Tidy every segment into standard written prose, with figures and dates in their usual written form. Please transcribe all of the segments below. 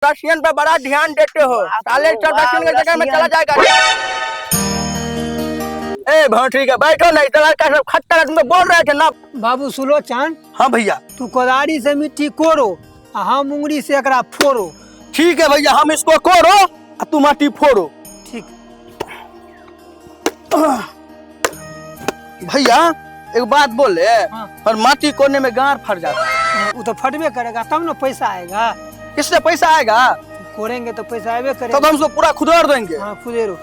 Russian पे बड़ा ध्यान देते हो, साले रशियन के जगह में चला जाएगा। ए ठीक है, बैठो नहीं तो लड़का सब खट्टा तुम तो बोल रहे थे ना। बाबू सुलो चांद। हाँ भैया। तू कोदारी से मिट्टी कोरो, हम उंगली से एकरा फोड़ो। ठीक है भैया, हम इसको कोरो और तुम माटी फोड़ो। ठीक। भैया एक बात बोले। हाँ। पर माटी कोने में गांठ फट जाता है। वो तो फटबे करेगा तब ना पैसा आएगा। इससे पैसा आएगा? कोरेंगे तो पैसा आएगा करेगा। तब हम उसको पूरा खुदेड़ देंगे। हाँ खुदेरो।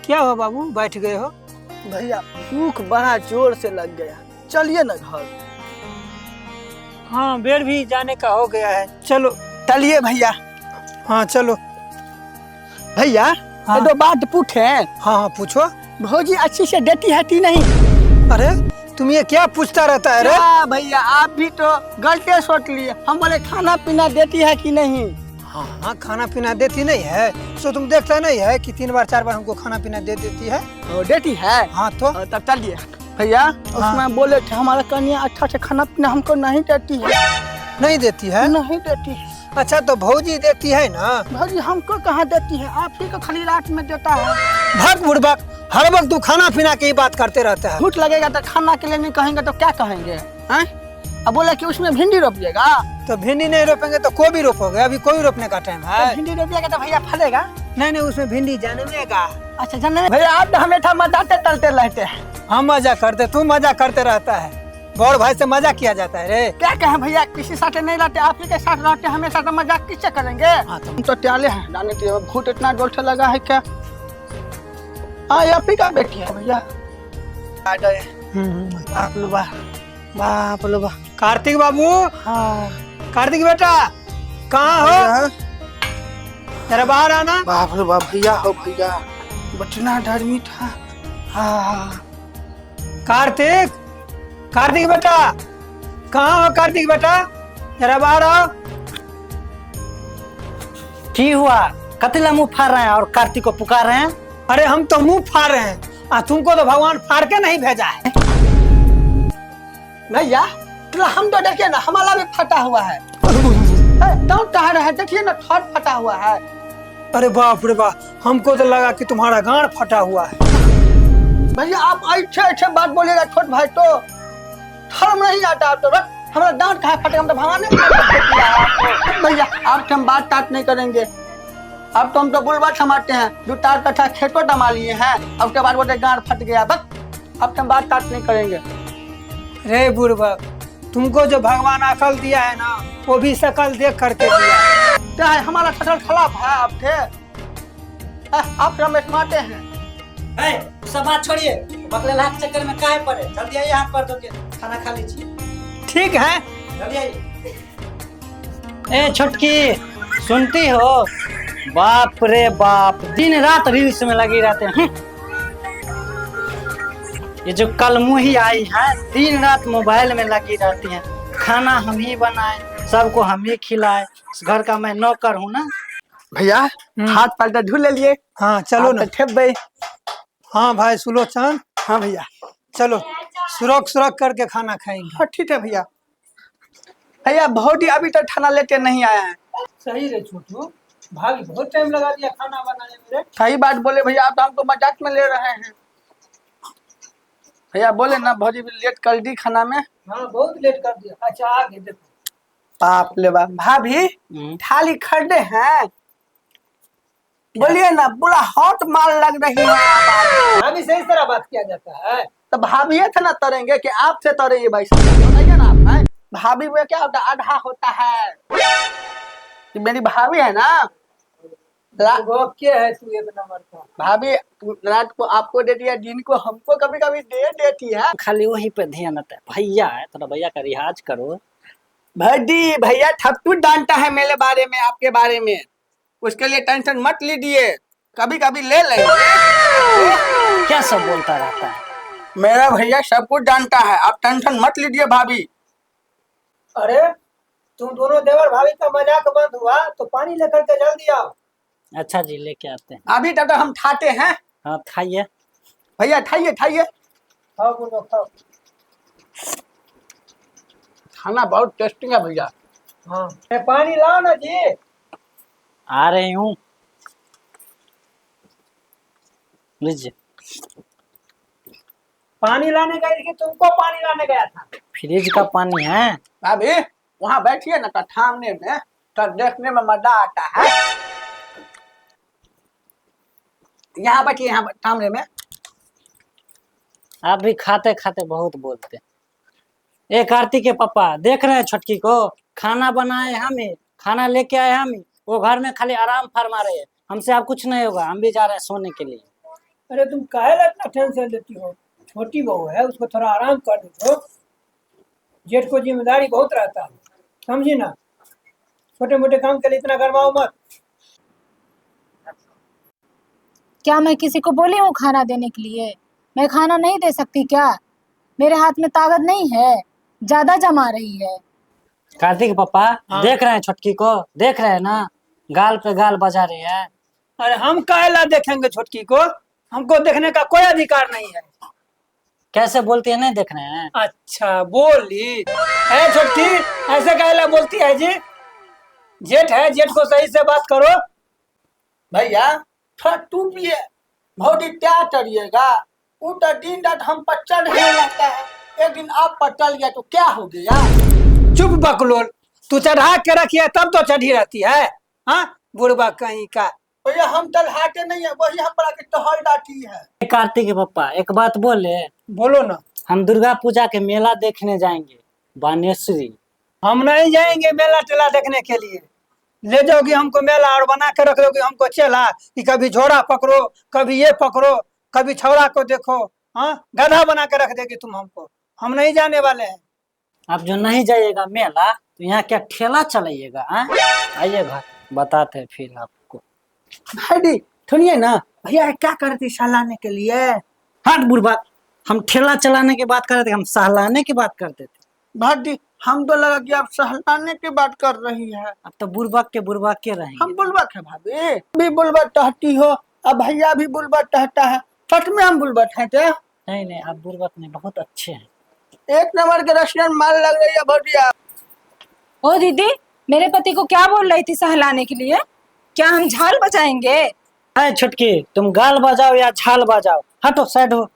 क्या हो बाबू, बैठ गए हो? भैया भूख बड़ा जोर से लग गया, चलिए ना घर। हाँ बेर भी जाने का हो गया है, चलो। चलिए भैया। हाँ चलो। भैया हाँ। दो बात पूछे। हाँ पूछो। भौजी अच्छी से देती है कि नहीं? अरे तुम ये क्या पूछता रहता है? रे भैया आप भी तो गलती सोच लिए, हम बोले खाना पीना देती है कि नहीं। हाँ खाना पीना देती नहीं है, सो तुम देखता नहीं है कि 3 बार 4 बार हमको खाना पीना दे देती है। देती है। हाँ तो तब चलिए भैया। उसमें बोले थे हमारा कन्या अच्छा से खाना पीना हमको नहीं देती है। नहीं देती है? नहीं देती है। अच्छा तो भौजी देती है ना? भौजी हमको कहाँ देती है, आप ही को खाली रात में देता है। भाग बुड़बक, हर वक्त तू खाना पीना की बात करते रहता है। भूख लगेगा तो खाना के लिए नहीं कहेंगे तो क्या कहेंगे? अब बोला कि उसमें भिंडी रोपिएगा। तो भिंडी नहीं रोपेंगे तो कोबी रोपोगे? अभी कोई रोपने का टाइम है? भिंडी रोपिएगा तो भैया फलेगा। नहीं उसमें भिंडी जन्मेगा। अच्छा जन्मे भैया, आप तो हमेशा मजाते चलते रहते हैं। हम मजा करते, तू मजा करते रहता है। बड़ भाई से मजा किया जाता है रे। क्या कहें भैया, किसी साथ नहीं रहते, आप ही के साथ रहते, हमेशा तो मजाक किससे करेंगे। हाँ हम तो त्याले हैं जाने के लिए, भूत इतना जोर से लगा है क्या। हाँ आप ही का बेटी है भैया। बाप लो बा। कार्तिक बाबू। हाँ कार्तिक बेटा कहाँ हो? जरा बाहर आना। बाप लो बाप भैया हो भैया, बचना डर मीठा। हाँ कार्तिक, कार्तिक बेटा कहाँ हो? कार्तिक बेटा जरा बाहर आओ। ठीक हुआ, कतिला मुंह फाड़ रहे हैं और कार्तिक को पुकार रहे हैं। अरे हम तो मुंह फाड़ रहे हैं, तुमको तो भगवान फाड़ के नहीं भेजा है। भैया हम तो देखिए ना, हमारा भी फटा हुआ है। देखिए ना थोड़ा फटा हुआ है। अरे बाप रे बाप, हमको तो लगा कि तुम्हारा गांड फटा हुआ है। भैया आप अच्छे बात बोलिएगा, छोट भाई तो धर्म नहीं आता। आप तो हमारा दांत कहाँ फटे, हम तो भगवान ने भैया आप हम बात तात नहीं करेंगे। अब तो हम तो बुलबा समाते हैं, 2-4 कट्ठा खेतों डमा लिए हैं, अब के बाद बोलते गांड फट गया। बस अब तो हम बात तात नहीं करेंगे। रे बुड़बक, तुमको जो भगवान अकल दिया है ना, वो भी शकल देख करके दिया। क्या है हमारा शकल खराब है आपके? आप हम स्मार्टे हैं। सब बात छोड़िए, बकले लाख चक्कर में काहे पड़े। जल्दी आइए, हाथ पर धो के खाना खा लीजिए। ठीक है जल्दी आइए। ए छुटकी सुनती हो? बाप रे बाप, दिन रात रील्स में लगी रहते हैं। ये जो कल मुही आई है, दिन रात मोबाइल में लगी रहती हैं। खाना हम ही बनाए, सबको हम ही खिलाए, इस घर का मैं नौकर हूँ ना। भैया हाथ पैर धुल ले लिए। हाँ चलो ना। ठेप भाई। हाँ भाई सुलो चांद। हाँ भैया चलो सुरख करके खाना खाएंगे। हाँ ठीक है भैया। भैया बहुत ही अभी तक खाना लेके नहीं आया है। सही रे छोटू, भाभी बहुत टाइम लगा दिया खाना बनाने में। सही बात बोले भैया, आप तो हमको मजाक में ले रहे हैं। भैया बोले ना भौजी भी लेट कर दी खाना में। हाँ बहुत लेट कर दिया। अच्छा आगे देखो। बाप ले बाप, भाभी थाली खरीदे हैं? बोलिए ना, पूरा हॉट माल लग रही है। भाभी से इस तरह बात किया जाता है? तो भाभी थे ना तरेंगे कि आपसे तरेंगे भाई साहब, बताइए ना आप। है भाभी में क्या होता है, आधा होता है। कि मेरी भाभी है ना, क्या है तू एक नंबर का। भाभी रात को आपको दे दिया, दिन को हमको कभी कभी दे देती है। खाली वही पे ध्यान रहता है। भैया है, थोड़ा भैया का रिहाज करो। भैया भैया ठप्पू डांटा है मेरे बारे में, आपके बारे में, उसके लिए टेंशन मत लीजिए, कभी कभी ले लेंगे। क्या सब बोलता रहता है? मेरा भैया सब कुछ जानता है, आप टेंशन मत लीजिए भाभी। अरे तुम दोनों देवर भाभी का मजाक बंद हुआ तो पानी लेकर के जल्दी आओ। अच्छा जी लेके आते हैं। अभी तक हम खाते हैं। हाँ खाइए भैया, खाइए खाइए। खाओ बोलो खाओ। खाना बहुत टेस्टी है भैया। हाँ पानी लाओ ना जी। आ रही हूँ, लीजिए। पानी लाने गए कि तुमको पानी लाने गया था? फ्रिज का पानी है। भाभी वहाँ बैठिए ना, तो सामने में तो देखने में मजा आता है। यहाँ बैठिए, यहाँ सामने में। आप भी खाते खाते बहुत बोलते। ए कार्तिक के पापा, देख रहे हैं छुटकी को? खाना बनाए हम ही, खाना लेके आए हम ही, वो घर में खाली आराम फरमा रहे हैं। हमसे अब कुछ नहीं होगा, हम भी जा रहे हैं सोने के लिए। अरे तुम काहे ला इतना टेंशन लेती हो? छोटी बहू है, उसको थोड़ा आराम कर दो। जेठ को जिम्मेदारी बहुत रहता है, समझी ना। छोटे मोटे काम के लिए इतना गरमाओ मत। क्या मैं किसी को बोली हूँ खाना देने के लिए? मैं खाना नहीं दे सकती क्या? मेरे हाथ में ताकत नहीं है, ज्यादा जमा रही है। कार्तिक के पापा, हाँ। देख रहे हैं छुटकी को? देख रहे हैं ना, गाल पे गाल बजा रही है। अरे हम काहे ला देखेंगे छोटकी को? हमको देखने का कोई अधिकार नहीं है। कैसे बोलती है, नहीं देख रहे हैं? अच्छा बोली है छोटकी, ऐसे काहे ला बोलती है जी? जेठ है, जेठ को सही से बात करो। भैया थोड़ा तू भी बहुत ही क्या करिएगा। वो तो दिन रात हम पर चढ़ने लगता है, एक दिन आप पर चल गया तो क्या हो गया। चुप बकलोल, तू चढ़ा के रखी है तब तो चढ़ी रहती है। हाँ बुढ़बा कहीं का। भैया हम तलहाटे नहीं है, वही हम पर आके टहल डाटी है। कार्तिक के पापा, एक बात बोले? बोलो ना। हम दुर्गा पूजा के मेला देखने जाएंगे बानेश्वरी। हम नहीं जाएंगे मेला टेला देखने के लिए। ले जाओगी हमको मेला और बना के रख दोगी हमको चेला कि कभी झोरा पकड़ो, कभी ये पकड़ो, कभी छौरा को देखो। हाँ गधा बना के रख देगी तुम हमको। हम नहीं जाने वाले हैं। आप जो नहीं जाइएगा मेला, तो यहाँ क्या ठेला चलाइएगा? आइए घर, बताते हैं फिर आपको। भाई सुनिए ना, भैया क्या करती सहलाने के लिए। हट बुढ़बा, हम ठेला चलाने की बात कर रहे थे, हम सहलाने की बात करते थे। भाई हम तो लगा कि आप सहलाने की बात कर रही है। अब तो बुढ़बक के रहेंगे। हम बुलबक है भाभी, भी बुलबक टहती हो, अब भैया भी बुलबक टहता है। सच में हम बुलबक हैं क्या? नहीं नहीं, आप बुढ़बक नहीं, बहुत अच्छे हैं। एक नंबर के रशियन माल लग रही है भैया। ओ दीदी, मेरे पति को क्या बोल रही थी सहलाने के लिए? क्या हम झाल बजाएंगे? अरे छुटकी, तुम गाल बजाओ या झाल बजाओ, हटो साइड हो।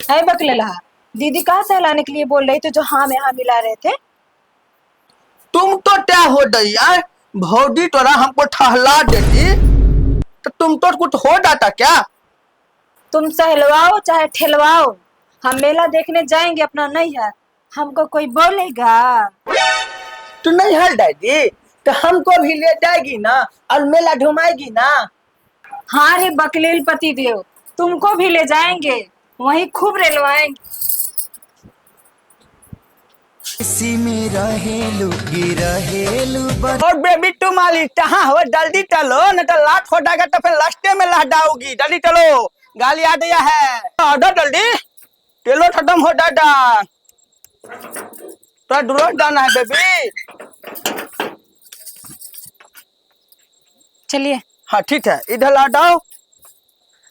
है बकलेला, दीदी कहाँ सहलाने के लिए बोल रही थी जो हाँ में हाँ मिला रहे थे? तुम तो क्या हो गई यार, भौजी तोरा हमको ठहला देती तो तुम तो कुछ हो जाता क्या। तुम सहलवाओ चाहे ठेलवाओ, हम मेला देखने जाएंगे अपना नहीं है। हमको कोई बोलेगा? तू नहीं हल जाएगी तो हमको भी ले जाएगी ना और मेला घुमाएगी ना। हाँ रे बकलेल पति देव, तुमको भी ले जाएंगे, वहीं खूब रेलवाएंगे। और बेबी तुम माली कहाँ हो, जल्दी चलो नहीं तो लाट हो जाएगा तो फिर रास्ते में लहटाओगी। जल्दी चलो, गाली आ गया है। ऑर्डर जल्दी, तेलो खत्म हो जाएगा। तो दूर जाना है बेबी। चलिए। हाँ ठीक है, इधर ला जाओ।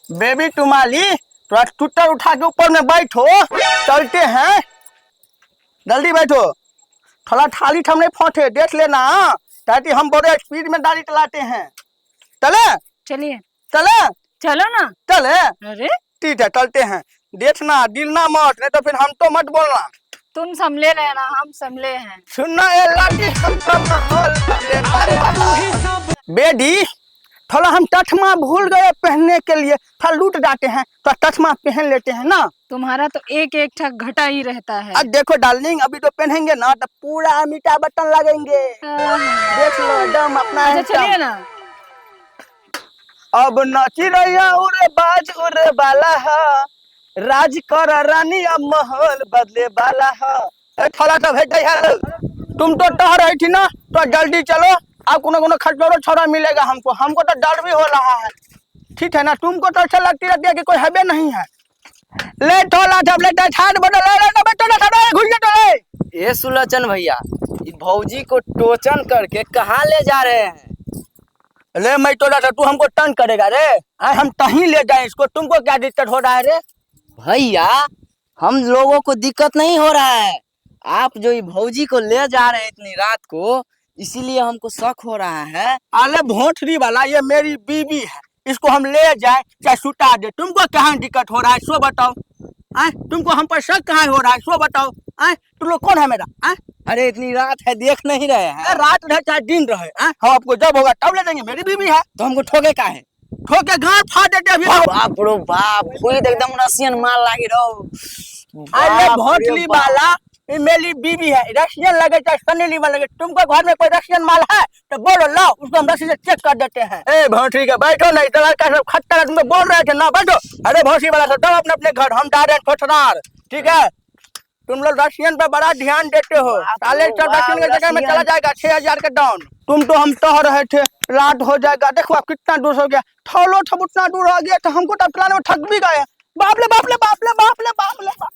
बेबी तुम्हारी थोड़ा टूटर उठा के ऊपर में बैठो, चलते हैं। जल्दी बैठो, थोड़ा थाली थमने फौटे देख लेना, ताकि हम बड़े स्पीड में गाड़ी चलाते हैं। चले चलिए। चले चलो ना। चले, अरे ठीक है चलते हैं। देखना गिरना मत, नहीं तो फिर हम तो मत बोलना। तुम संभले रहना, हम संभले हैं। सुनना ये लाठी बेडी, थोड़ा हम चश्मा भूल गए पहनने के लिए, थोड़ा लूट जाते हैं तो चश्मा पहन लेते हैं ना। तुम्हारा तो एक एक ठग घटा ही रहता है। अब देखो डार्लिंग, अभी तो पहनेंगे ना तो पूरा अमिताभ बच्चन लगेंगे। देख लो एकदम अपना अच्छा एकदम। चलिए ना। अब नाची रैया उरे बाज उरे बाला है, राज कर रानी अब महल बदले बाला है। थोड़ा सा भेट है, तुम तो टह रही थी ना, तो जल्दी चलो। अब कोनो खटोरो छोरा मिलेगा हमको, हमको तो डर भी हो रहा है। ठीक है ना, तुमको तो अच्छा लगती रहती है कि कोई हबे नहीं है। ले थोड़ा जब ले छाट बदल ले ना बेटो ना खड़ा है, घुस तो ले। ये सुलोचन भैया, भौजी को टोचन करके कहाँ ले जा रहे हैं? ले मैं तो रहा था, तू हमको तंग करेगा रे। हम कहीं ले जाए इसको, तुमको क्या दिक्कत हो रहा है रे? भैया हम लोगों को दिक्कत नहीं हो रहा है, आप जो ये भौजी को ले जा रहे हैं इतनी रात को, इसीलिए हमको शक हो रहा है। अरे भोंठरी वाला, ये मेरी बीबी है, इसको हम ले जाए चाहे सुटा दे, तुमको कहाँ दिक्कत हो रहा है सो बताओ। तुमको हम पर शक कहाँ हो रहा है सो बताओ। तुम लोग कौन है मेरा? अरे इतनी रात है, देख नहीं रहे हैं। रात रहे चाहे दिन रहे, हम आपको जब होगा तब ले देंगे, मेरी बीबी है। तो हमको ठोके का है? ठोके गाँव फाड़ देते अभी। बाप रो बाप, खुद एकदम रसियन माल लागे रहो। अरे भोंठली वाला, ये मेरी बीबी है, रशियन लगे चाहे सनी लीवन लगे, तुमको घर में कोई रशियन माल है तो बोलो, लाओ उसको हम रस्सी से चेक कर देते हैं। ए भोंठली के बैठो, नहीं तो लड़का सब खट्टा तुमको बोल रहे थे ना, बैठो। अरे भोंठली वाला सब अपने अपने घर, हम जा रहे हैं ठोठरार, ठीक है? तुम लोग रशियन पे बड़ा ध्यान देते हो, साले सब रशियन के जगह में चला जाएगा 6000 का डाउन। तुम तो हम कह रहे थे रात हो जाएगा, देखो आप कितना दूर हो गया, ठोलो ठब उतना दूर हो गया तो हमको तो चलाने में थक भी गए। बाप ले बाप ले बाप ले बाप ले बाप ले बाप।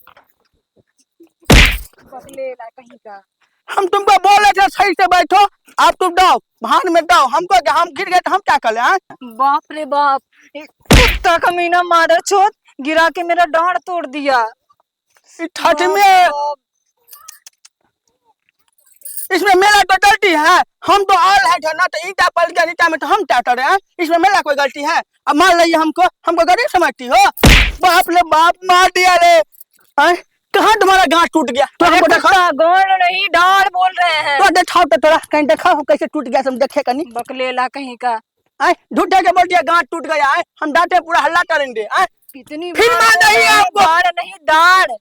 कहीं का हम तुमको बोले थे सही से बैठो, आप तुम दाओ भान में दाओ, हमको क्या, हम गिर गए तो हम क्या कर ले? बाप रे बाप, कुत्ता कमीना मादर चोद गिरा के मेरा डांड तोड़ दिया। ठठ में इसमें मेरा तो गलती है, हम तो ऑल है ना, तो ईटा पड़ गया ईटा में तो हम क्या करे हैं? इसमें मेरा कोई गलती है? अब मान लीजिए हमको गरीब समझती हो? बाप ले बाप, मार दिया रे। कहाँ तुम्हारा गांठ टूट गया? तो हमको देखा, गोड़ नहीं डांड बोल रहे हैं। तो दिखाओ तो थोड़ा, कहीं देखा कैसे टूट गया, तुम देखे कहीं? बकलेला कहीं का। झूठे के बोल दिया गांठ टूट गया है, हम डांटे पूरा हल्ला करेंगे। कितनी फिर मार नहीं आपको? दाढ़ नहीं दाढ़।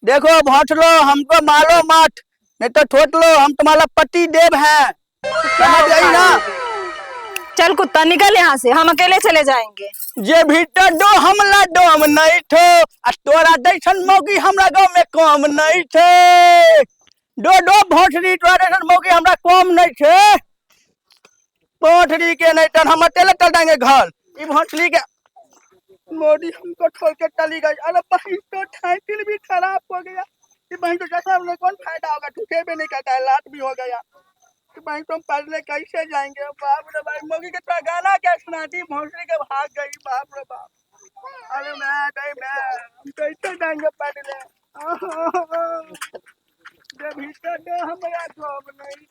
देखो भोंट लो, हमको मारो मत, नहीं तो ठोट लो, हम तुम्हारा पति देव हैं, समझ गई ना? चल कुत्ता निकल यहाँ से, हम अकेले चले जाएंगे। जे भीतर दो हमला दो हम नहीं थे, तोरा दैसन मौगी हमरा गांव में कम नहीं थे। दो भोंठरी तोरा दैसन मौगी हमरा कम नहीं थे। भोंठरी के नहीं तो हम अकेले चल जाएंगे घर। ई भोंठरी के मोदी हमको छोड़ के चली गई। अरे बहन तो साइकिल भी खराब हो गया, कि बहन तो कैसा हम लोग कौन फायदा होगा, ठुके भी नहीं करता है, लात भी हो गया, कि बहन तुम पढ़ने कैसे जाएंगे? बाप रे भाई, मोगी के तो गाना क्या सुनाती, भोंसले के भाग गई, बाप रे बाप। अरे मैं हम कैसे जाएंगे पढ़ने? जब भीतर दो हमारा जॉब नहीं।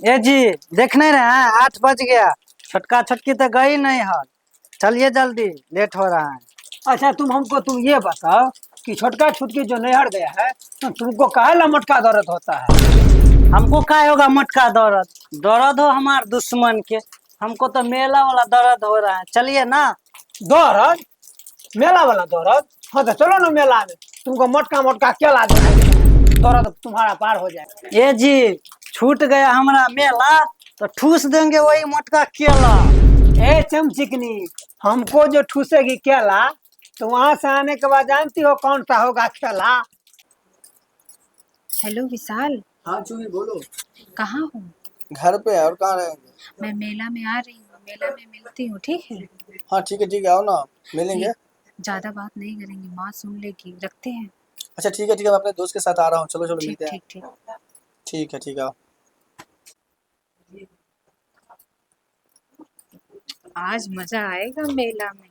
ए जी देख नहीं रहे हैं, 8 बज गया, छोटका छोटकी तो गई नहीं है, चलिए जल्दी, लेट हो रहा है। अच्छा तुम ये बताओ कि छोटका छुटकी जो नहर गया है तो तुमको काहे ला मटका दर्द होता है? हमको क्या होगा मटका दर्द? दर्द हो हमार दुश्मन के, हमको तो मेला वाला दर्द हो रहा है, चलिए ना। दर्द? मेला वाला दर्द? हाँ तो चलो ना मेला में, तुमको मोटका केला दे, दर्द तुम्हारा पार हो जाए। ए जी छूट गया हमारा मेला तो ठूस देंगे वही मोटका केला। ए चमचिकनी, हमको जो ठूसेगी केला तो वहां से आने के बाद जानती हो कौन सा होगा केला? हेलो विशाल। हाँ चूही बोलो। कहाँ हूँ? घर पे है, और कहाँ रहेंगे? मैं मेला में आ रही हूँ, मेला में मिलती हूँ, ठीक है? हाँ ठीक है आओ ना, मिलेंगे। ज्यादा बात नहीं करेंगे, माँ सुन लेगी, रखते हैं। अच्छा ठीक है मैं अपने दोस्त के साथ आ रहा हूँ, चलो मिलते हैं। ठीक ठीक है आओ। आज मजा आएगा मेला में।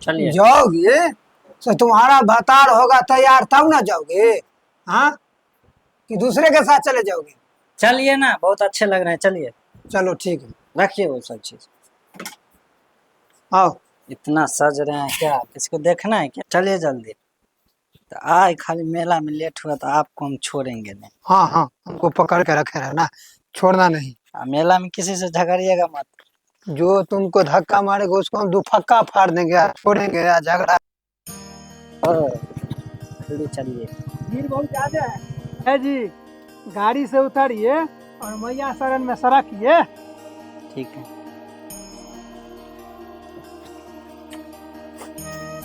चलिए जाओगे तो तुम्हारा भतार होगा तैयार तब ना जाओगे? हाँ कि दूसरे के साथ चले जाओगे? चलिए ना, बहुत अच्छे लग रहे हैं, चलिए। चलो ठीक है, रखिए वो सब चीज। आओ। इतना सज रहे हैं क्या, इसको देखना है क्या? चलिए जल्दी। तो आज खाली मेला में लेट हुआ तो आपको हम छोड़ेंगे नहीं। हाँ हमको पकड़ के रखे रहना, छोड़ना नहीं। मेला में किसी से झगड़िएगा मत। जो तुमको धक्का मारेगा उसको हम दुफक्का फाड़ देंगे, छोड़ेंगे या झगड़ा। चलिए। भीड़ बहुत ज्यादा है जी, गाड़ी से उतरिए और मैया शरण में सरकिए। ठीक है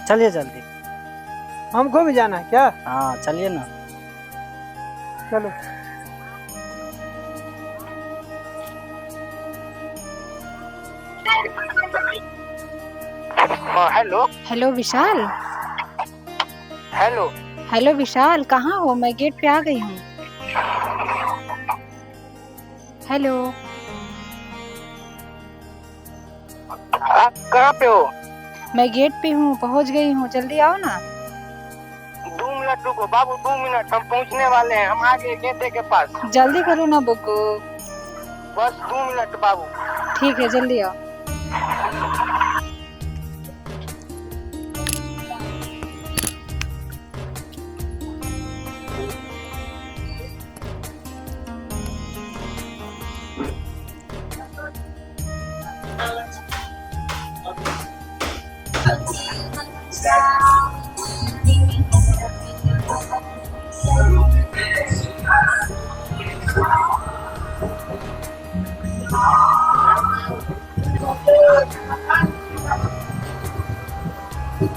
चलिए जल्दी। हमको भी जाना है क्या? हाँ चलिए ना। चलो। हेलो हेलो विशाल। हेलो विशाल, कहाँ हो? मैं गेट पे आ गई हूँ। हेलो। आप कहाँ पे हो? मैं गेट पे हूँ, पहुँच गई हूँ, जल्दी आओ ना। 2 मिनट रुको बाबू, 2 मिनट, हम पहुँचने वाले हैं, हम आ गए गेटे के पास। जल्दी करो ना बुग्गू। बस 2 मिनट बाबू। ठीक है, जल्दी आओ।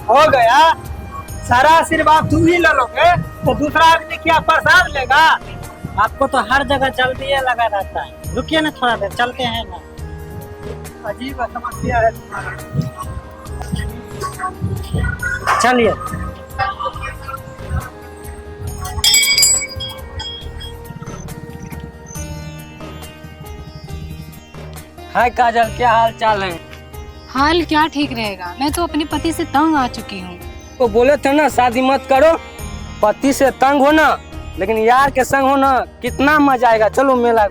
हो गया, सारा आशीर्वाद तुम ही ले लोगे तो दूसरा आदमी क्या प्रसाद लेगा? आपको तो हर जगह जल्दी लगा रहता है, रुकिए ना थोड़ा देर, चलते हैं ना। अजीब समस्या है तुम्हारा। चलिए। हाय काजल, क्या हाल चाल है? हाल क्या ठीक रहेगा, मैं तो अपने पति से तंग आ चुकी हूँ। तो बोले थे ना शादी मत करो। पति से तंग हो ना, लेकिन यार के संग हो ना, कितना मजा आएगा। चलो मेला।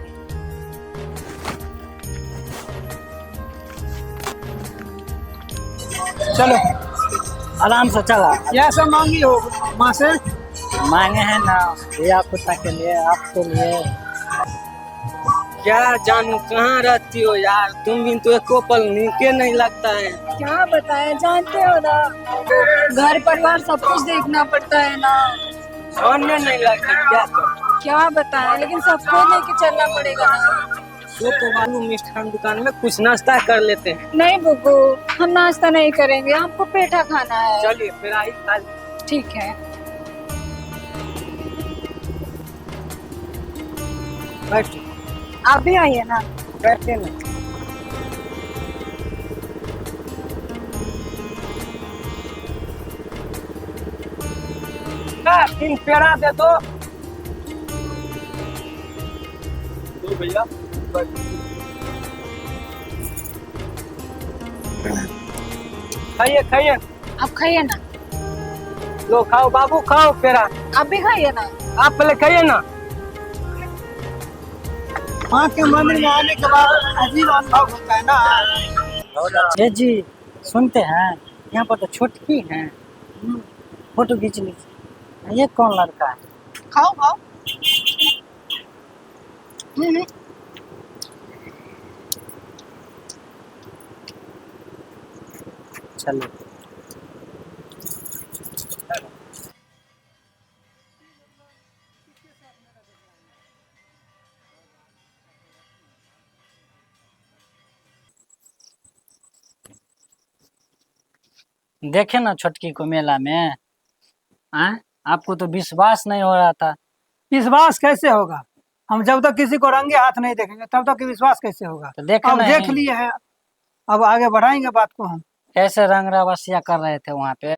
चलो, आराम से चला। यह सब मांगी हो माँ से? मांगे हैं ना, ये आपको के लिए, आपके लिए। क्या जानू कहाँ रहती हो यार, तुम भी तो एको पल नीके नहीं लगता है। क्या बताए, जानते हो ना, घर परिवार सब कुछ देखना पड़ता है ना। सोने नहीं लगता क्या करूं? क्या बताएं, लेकिन सबको लेके चलना पड़ेगा ना। तो बाबू मिष्ठान दुकान में कुछ नाश्ता कर लेते हैं। नहीं बुग्गू, हम नाश्ता नहीं करेंगे, हमको पेठा खाना है। चलिए फिर आई खा। ठीक है। बैठो। आप भी आइए ना। बैठे ना। तीन पेड़ा दे दो। भैया खाइए खाइए। आप खाइए ना। लो खाओ बाबू, खाओ पेड़ा। आप भी खाइए ना। आप पहले खाइए ना। माँ के मंदिर में आने के बाद अजीब अनुभव होता है ना। ये जी सुनते हैं, यहाँ पर तो छोटकी है, फोटो खींच लीजिए। ये कौन लड़का है? खाओ खाओ। चलो। देखे ना छोटकी को मेला में। आपको तो विश्वास नहीं हो रहा था। विश्वास कैसे होगा? हम जब तक किसी को रंगे हाथ नहीं देखेंगे तब तक विश्वास कैसे होगा? तो देखे अब देख नहीं, लिए हैं, अब आगे बढ़ाएंगे बात को हम। कैसे रंग रवैया कर रहे थे वहाँ पे।